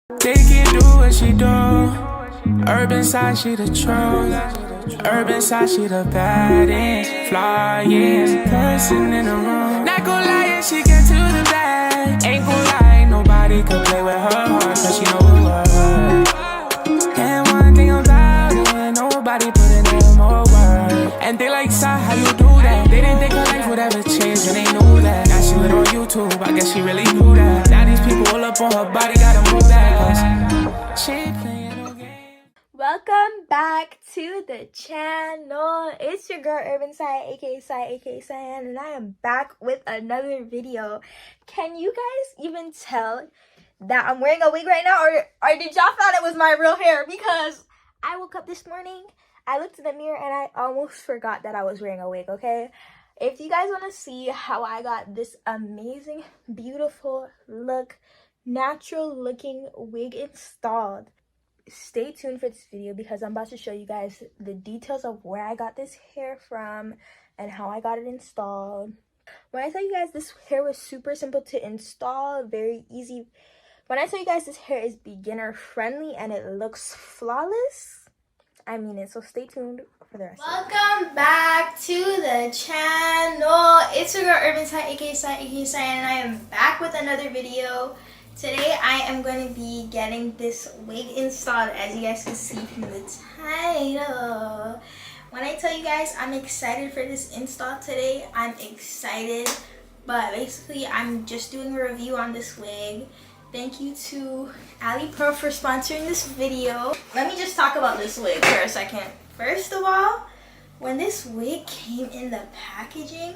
They can do what she do. Urban side, she the truth. Urban side, she the baddest, flyest person in the room. Not gon' lie, yeah, she get to the bag. Ain't gon' lie, nobody could play with her heart, cause she know the word. And one thing about it, nobody put in no more work. And they like, Sa, how you do that? They didn't think her life would ever change, and they knew that. Now she lit on YouTube, I guess she really knew that. Now these people all up on her body, gotta move that, cause she ain't playing no game. Welcome back to the channel. It's your girl Urban Sai, aka Sai, aka Cyan, and I am back with another video. Can you guys even tell that I'm wearing a wig right now, or did y'all thought it was my real hair? Because I woke up this morning, I looked in the mirror, and I almost forgot that I was wearing a wig, okay? If you guys want to see how I got this amazing, beautiful look, natural looking wig installed, stay tuned for this video because I'm about to show you guys the details of where I got this hair from and how I got it installed. When I tell you guys this hair was super simple to install, very easy. When I tell you guys this hair is beginner friendly and it looks flawless, I mean it. So stay tuned for the rest. Welcome back to the channel. It's your girl Urban Sai, aka Sai, aka Cyan, and I am back with another video. Today I am going to be getting this wig installed, as you guys can see from the title. When I tell you guys I'm excited for this install today, I'm excited. But basically I'm just doing a review on this wig. Thank you to Alipearl for sponsoring this video. Let me just talk about this wig for a second. First of all, when this wig came in the packaging,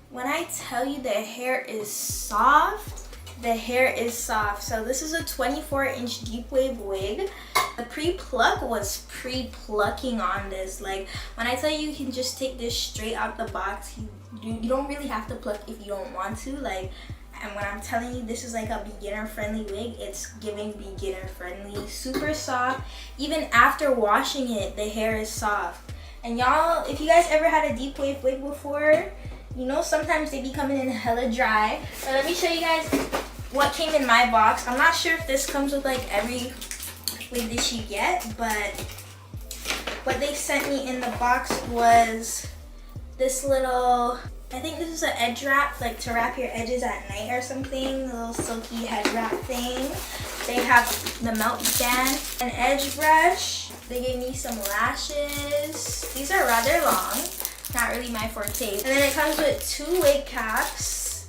when I tell you the hair is soft, the hair is soft. So this is a 24-inch deep wave wig. The pre-pluck was pre-plucking on this. Like, when I tell you, you can just take this straight out the box. You don't really have to pluck if you don't want to. Like, and when I'm telling you this is like a beginner-friendly wig, it's giving beginner-friendly. Super soft. Even after washing it, the hair is soft. And y'all, if you guys ever had a deep wave wig before, you know sometimes they be coming in hella dry. But let me show you guys what came in my box. I'm not sure if this comes with like every wig that you get, but what they sent me in the box was this little, I think this is an edge wrap, like to wrap your edges at night or something, a little silky head wrap thing. They have the melt band, an edge brush. They gave me some lashes. These are rather long, not really my forte. And then it comes with 2 wig caps,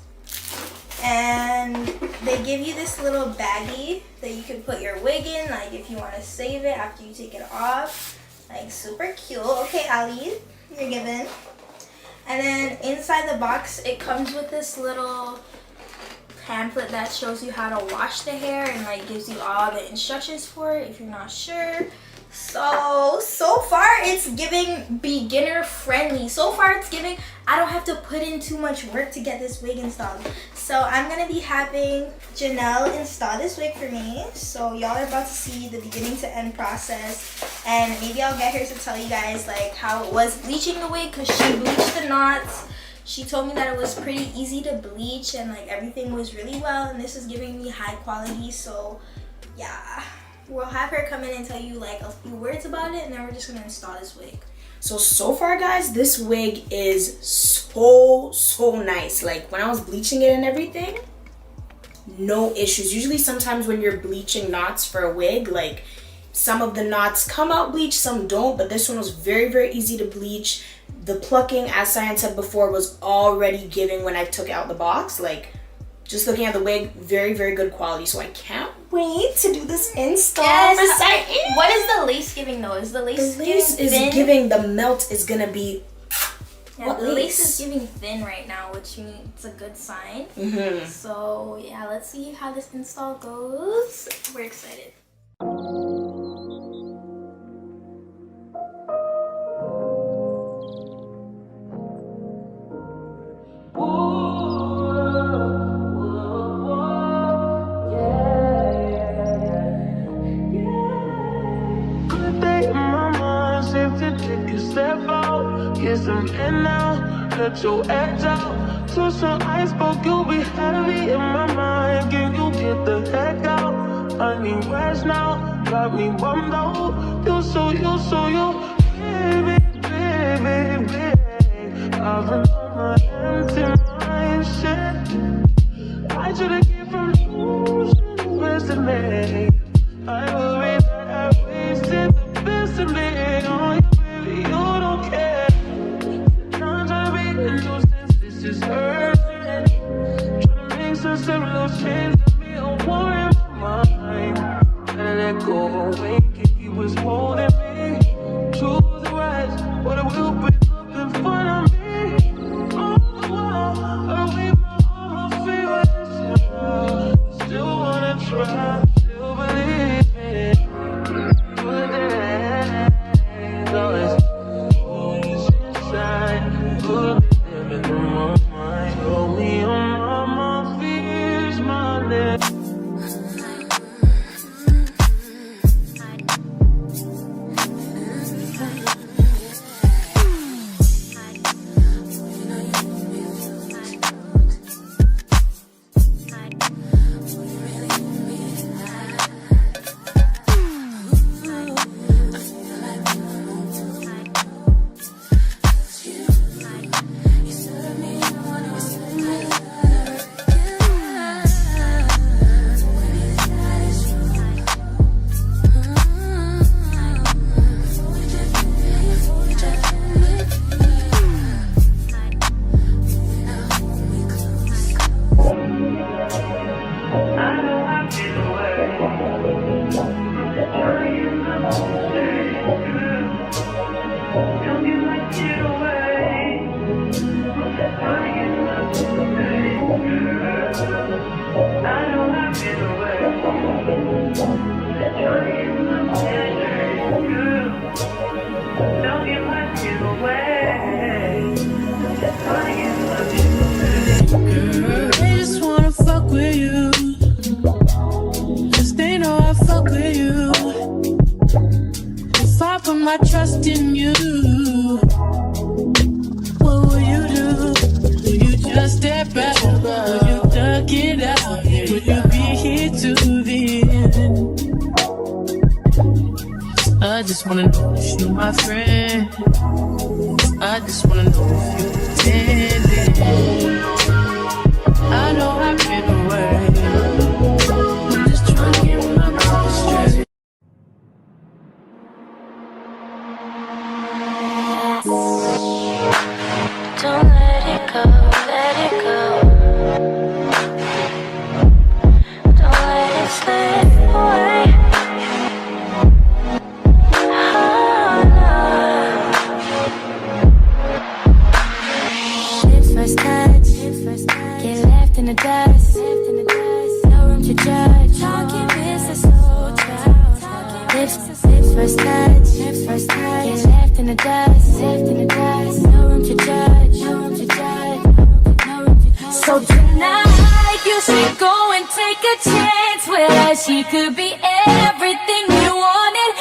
and they give you this little baggie that you can put your wig in, like if you want to save it after you take it off. Like, super cute. Okay, Ali, you're given. And then inside the box, it comes with this little pamphlet that shows you how to wash the hair and like gives you all the instructions for it if you're not sure. So far it's giving beginner friendly. So far it's giving I don't have to put in too much work to get this wig installed. So I'm gonna be having Janelle install this wig for me. So y'all are about to see the beginning to end process, and maybe I'll get her to tell you guys like how it was bleaching the wig, because she bleached the knots. She told me that it was pretty easy to bleach and like everything was really well, and this is giving me high quality. So yeah, we'll have her come in and tell you like a few words about it, and then we're just gonna install this wig. So far guys, this wig is so nice. Like, when I was bleaching it and everything, no issues. Usually sometimes when you're bleaching knots for a wig, like some of the knots come out bleached, some don't, but this one was very easy to bleach. The plucking, as Cyan said before, was already giving when I took it out the box. Like, just looking at the wig, very good quality. So I can't wait to do this install for Cyan. What is the lace giving though? Is the lace giving the melt is gonna be. Yeah, the lace is giving thin right now, which means it's a good sign. So yeah, let's see how this install goes. We're excited. Get some in now, cut your edge out. To some iceberg, you'll be heavy in my mind. Can you get the heck out? I need rest now. Got me bummed out. You so baby, baby, baby. I've been on my empty mind, shit. I should've came from losing the best of me. I worry that I wasted the best of me on you, baby. You don't care. I'm trying to be a nuisance. This is hurting. Trying to make some simple change. Got me a war in my mind. Gotta let go when he was holding me. Choose the right, but it will break up in front of me. On the wall, I leave all my favorites. Still wanna try, still believe it. Good days, always inside. Good living in my mind. Hold me on my fears, my lips. They just wanna fuck with you. Just they know I fuck with you. If I put my trust in you, what will you do? Will you just step back? Will you duck it out? Will you be here to the end? I just wanna know if you're my friend. I just wanna know if you pretending. I know I've been away. I'm just trying to get my mind straight. Don't let it go, let it go. Don't let it slip away. Oh, no. First touch, get left in the dust. No room to judge. Talking business, slow down. Lips, first touch, get left in the dust. No room to judge. So tonight you should go and take a chance with her. She could be everything you wanted,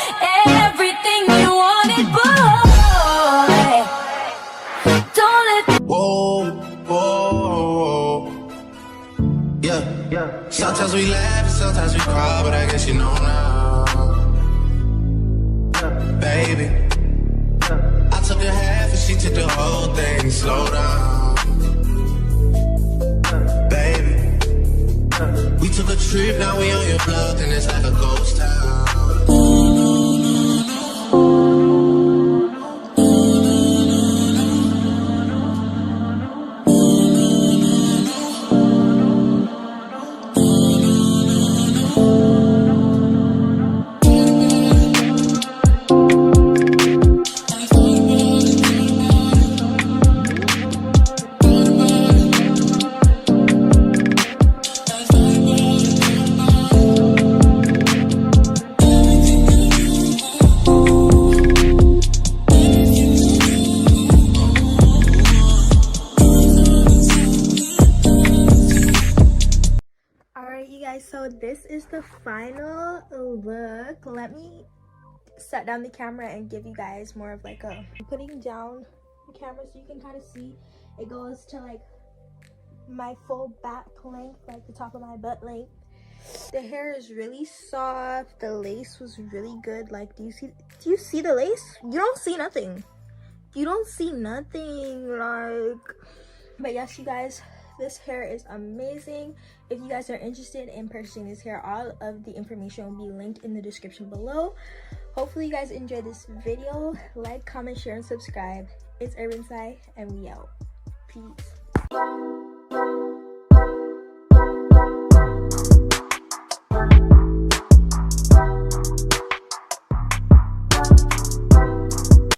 boy. Don't let Whoa, whoa, yeah. Sometimes we laugh and sometimes we cry, but I guess you know now, baby. I took a half and she took the whole thing. Slow down, baby. We took a trip, now we on your block, and it's like a ghost town. So this is the final look. Let me set down the camera and give you guys more of like a putting down the camera so you can kind of see. It goes to like my full back length, like the top of my butt length, The hair is really soft. The lace was really good. Like, do you see the lace? You don't see nothing. You don't see nothing, like. But yes, you guys, this hair is amazing. If you guys are interested in purchasing this hair, all of the information will be linked in the description below. Hopefully you guys enjoyed this video. Like, comment, share, and subscribe. It's Urban Sai, and we out. Peace.